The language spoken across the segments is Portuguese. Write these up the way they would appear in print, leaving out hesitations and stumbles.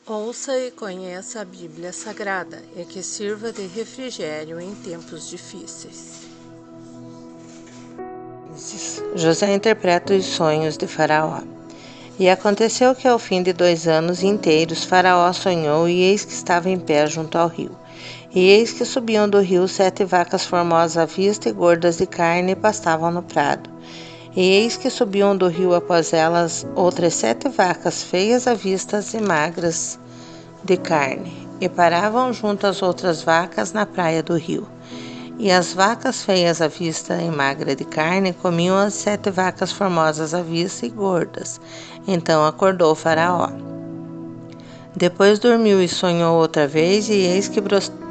Ouça e conheça a Bíblia Sagrada e que sirva de refrigério em tempos difíceis. José interpreta os sonhos de Faraó. E aconteceu que ao fim de 2 anos inteiros Faraó sonhou, e eis que estava em pé junto ao rio. E eis que subiam do rio 7 vacas formosas à vista e gordas de carne e pastavam no prado. E eis que subiam do rio após elas outras 7 vacas feias à vista e magras de carne, e paravam junto às outras vacas na praia do rio. E as vacas feias à vista e magra de carne comiam as 7 vacas formosas à vista e gordas. Então acordou Faraó. Depois dormiu e sonhou outra vez, e eis que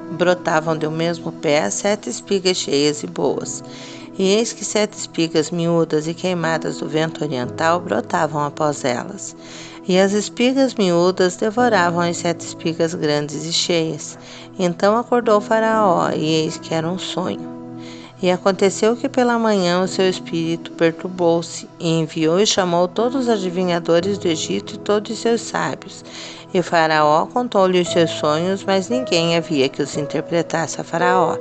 brotavam do mesmo pé 7 espigas cheias e boas. E eis que 7 espigas miúdas e queimadas do vento oriental brotavam após elas. E as espigas miúdas devoravam as 7 espigas grandes e cheias. Então acordou Faraó, e eis que era um sonho. E aconteceu que pela manhã o seu espírito perturbou-se, e enviou e chamou todos os adivinhadores do Egito e todos os seus sábios. E Faraó contou-lhe os seus sonhos, mas ninguém havia que os interpretasse a Faraó.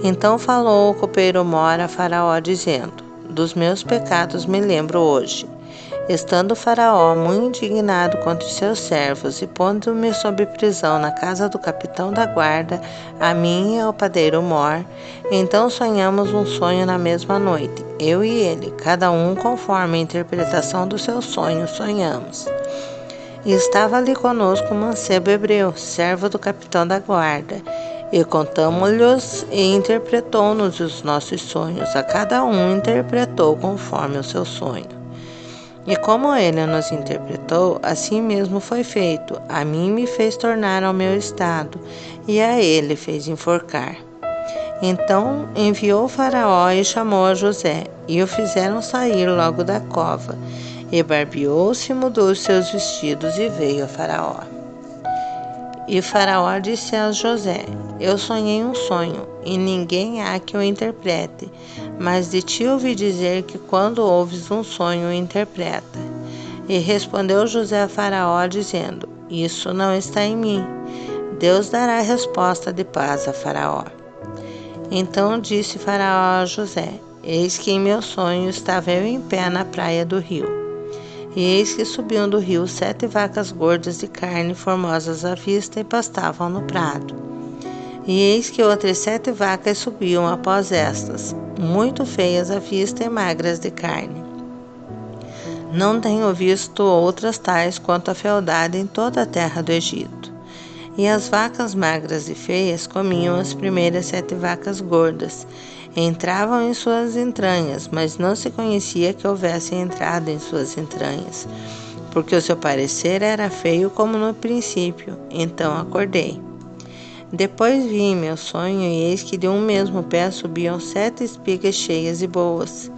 Então falou o copeiro-mor a Faraó, dizendo: Dos meus pecados me lembro hoje. Estando Faraó muito indignado contra os seus servos e pondo-me sob prisão na casa do capitão da guarda, a mim e ao padeiro-mor, então sonhamos um sonho na mesma noite, eu e ele, cada um conforme a interpretação do seu sonho sonhamos. E estava ali conosco um mancebo hebreu, servo do capitão da guarda, e contamo-lhos e interpretou-nos os nossos sonhos, a cada um interpretou conforme o seu sonho. E como ele nos interpretou, assim mesmo foi feito. A mim me fez tornar ao meu estado, e a ele fez enforcar. Então enviou Faraó e chamou a José, e o fizeram sair logo da cova. E barbeou-se, mudou os seus vestidos e veio a Faraó. E Faraó disse a José: Eu sonhei um sonho, e ninguém há que o interprete, mas de ti ouvi dizer que quando ouves um sonho, o interpreta. E respondeu José a Faraó, dizendo: Isso não está em mim. Deus dará resposta de paz a Faraó. Então disse Faraó a José: Eis que em meu sonho estava eu em pé na praia do rio. E eis que subiam do rio 7 vacas gordas de carne formosas à vista e pastavam no prado. E eis que outras 7 vacas subiam após estas, muito feias à vista e magras de carne. Não tenho visto outras tais quanto a fealdade em toda a terra do Egito. E as vacas magras e feias comiam as primeiras 7 vacas gordas, entravam em suas entranhas, mas não se conhecia que houvessem entrado em suas entranhas, porque o seu parecer era feio como no princípio. Então acordei. Depois vi em meu sonho, e eis que de um mesmo pé subiam 7 espigas cheias e boas.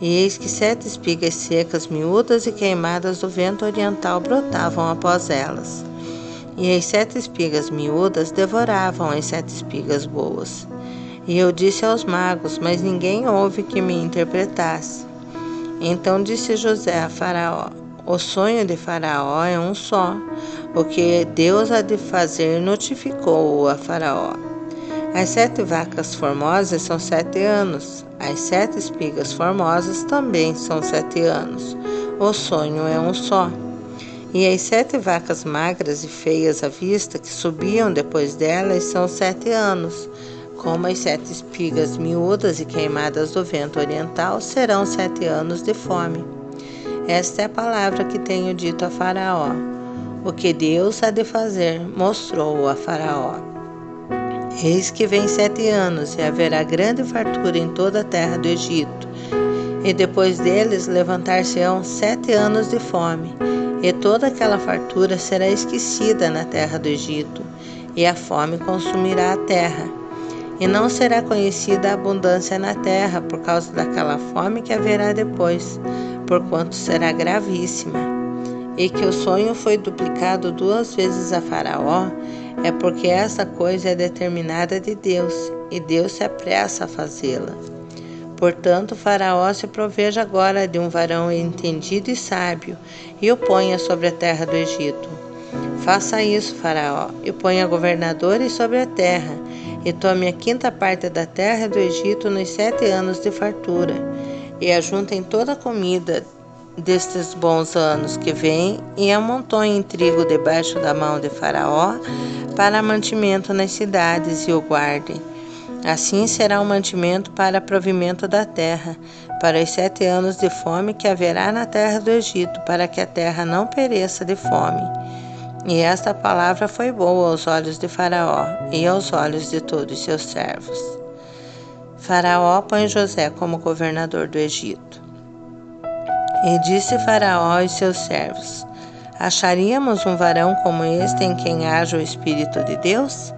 E eis que 7 espigas secas, miúdas e queimadas do vento oriental brotavam após elas. E as 7 espigas miúdas devoravam as 7 espigas boas. E eu disse aos magos, mas ninguém houve que me interpretasse. Então disse José a Faraó: O sonho de Faraó é um só. O que Deus há de fazer notificou-o a Faraó. As 7 vacas formosas são 7 anos. As 7 espigas formosas também são 7 anos. O sonho é um só. E as 7 vacas magras e feias à vista que subiam depois delas são 7 anos. Como as 7 espigas miúdas e queimadas do vento oriental serão 7 anos de fome. Esta é a palavra que tenho dito a Faraó. O que Deus há de fazer, mostrou-o a Faraó. Eis que vem 7 anos, e haverá grande fartura em toda a terra do Egito. E depois deles levantar-se-ão 7 anos de fome, e toda aquela fartura será esquecida na terra do Egito, e a fome consumirá a terra. E não será conhecida a abundância na terra por causa daquela fome que haverá depois, porquanto será gravíssima. E que o sonho foi duplicado 2 vezes a Faraó, é porque essa coisa é determinada de Deus, e Deus se apressa a fazê-la. Portanto, Faraó se proveja agora de um varão entendido e sábio, e o ponha sobre a terra do Egito. Faça isso, Faraó, e ponha governadores sobre a terra, e tome a 5ª parte da terra do Egito nos 7 anos de fartura, e ajuntem toda a comida destes bons anos que vêm, e amontoem trigo debaixo da mão de Faraó para mantimento nas cidades, e o guardem. Assim será o mantimento para provimento da terra, para os 7 anos de fome que haverá na terra do Egito, para que a terra não pereça de fome. E esta palavra foi boa aos olhos de Faraó e aos olhos de todos seus servos. Faraó põe José como governador do Egito. E disse Faraó aos seus servos: Acharíamos um varão como este em quem haja o Espírito de Deus?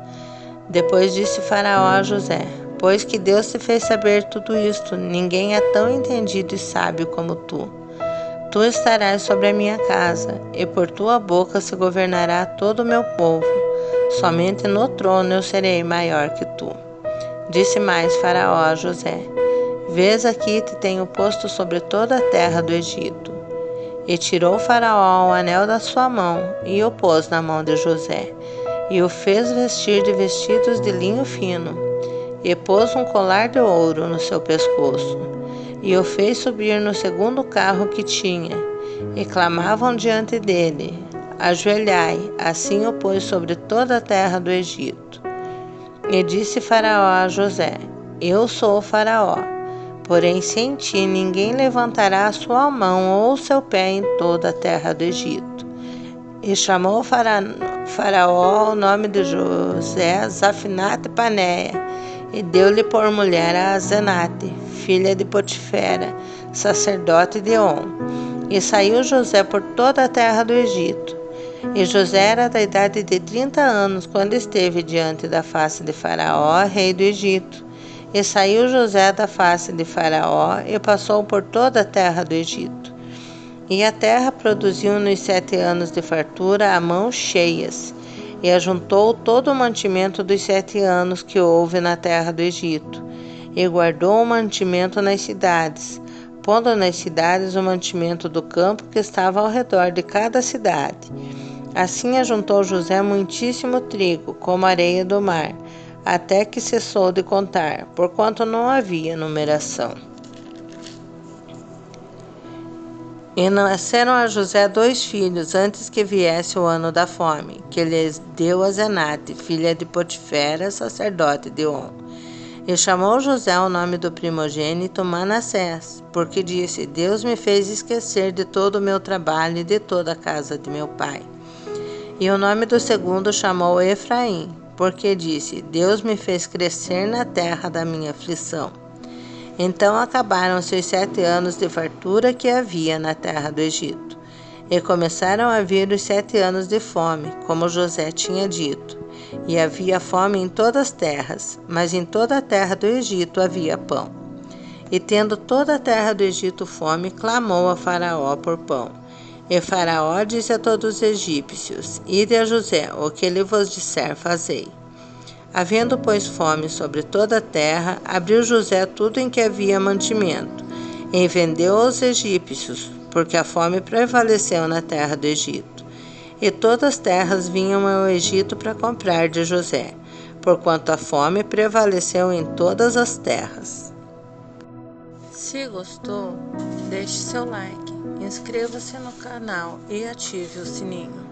Depois disse Faraó a José: Pois que Deus te fez saber tudo isto, ninguém é tão entendido e sábio como tu. Tu estarás sobre a minha casa, e por tua boca se governará todo o meu povo. Somente no trono eu serei maior que tu. Disse mais Faraó a José: Vês aqui te tenho posto sobre toda a terra do Egito. E tirou Faraó o anel da sua mão, e o pôs na mão de José, e o fez vestir de vestidos de linho fino, e pôs um colar de ouro no seu pescoço, e o fez subir no 2º carro que tinha, e clamavam diante dele: Ajoelhai. Assim o pôs sobre toda a terra do Egito. E disse Faraó a José: Eu sou o Faraó, porém sem ti ninguém levantará a sua mão ou seu pé em toda a terra do Egito. E chamou Faraó o nome de José Zafinate-Paneia, e deu-lhe por mulher a Asenate, filha de Potifera, sacerdote de On. E saiu José por toda a terra do Egito. E José era da idade de 30 anos, quando esteve diante da face de Faraó, rei do Egito. E saiu José da face de Faraó, e passou por toda a terra do Egito. E a terra produziu nos 7 anos de fartura a mãos cheias, e ajuntou todo o mantimento dos 7 anos que houve na terra do Egito, e guardou o mantimento nas cidades, pondo nas cidades o mantimento do campo que estava ao redor de cada cidade. Assim ajuntou José muitíssimo trigo, como a areia do mar, até que cessou de contar, porquanto não havia numeração. E nasceram a José 2 filhos, antes que viesse o ano da fome, que lhes deu Asenate, filha de Potifera, sacerdote de On. E chamou José o nome do primogênito Manassés, porque disse: Deus me fez esquecer de todo o meu trabalho e de toda a casa de meu pai. E o nome do segundo chamou Efraim, porque disse: Deus me fez crescer na terra da minha aflição. Então acabaram-se os 7 anos de fartura que havia na terra do Egito. E começaram a vir os 7 anos de fome, como José tinha dito. E havia fome em todas as terras, mas em toda a terra do Egito havia pão. E tendo toda a terra do Egito fome, clamou a Faraó por pão. E Faraó disse a todos os egípcios: Ide a José, o que ele vos disser, fazei. Havendo, pois, fome sobre toda a terra, abriu José tudo em que havia mantimento, e vendeu aos egípcios, porque a fome prevaleceu na terra do Egito. E todas as terras vinham ao Egito para comprar de José, porquanto a fome prevaleceu em todas as terras. Se gostou, deixe seu like, inscreva-se no canal e ative o sininho.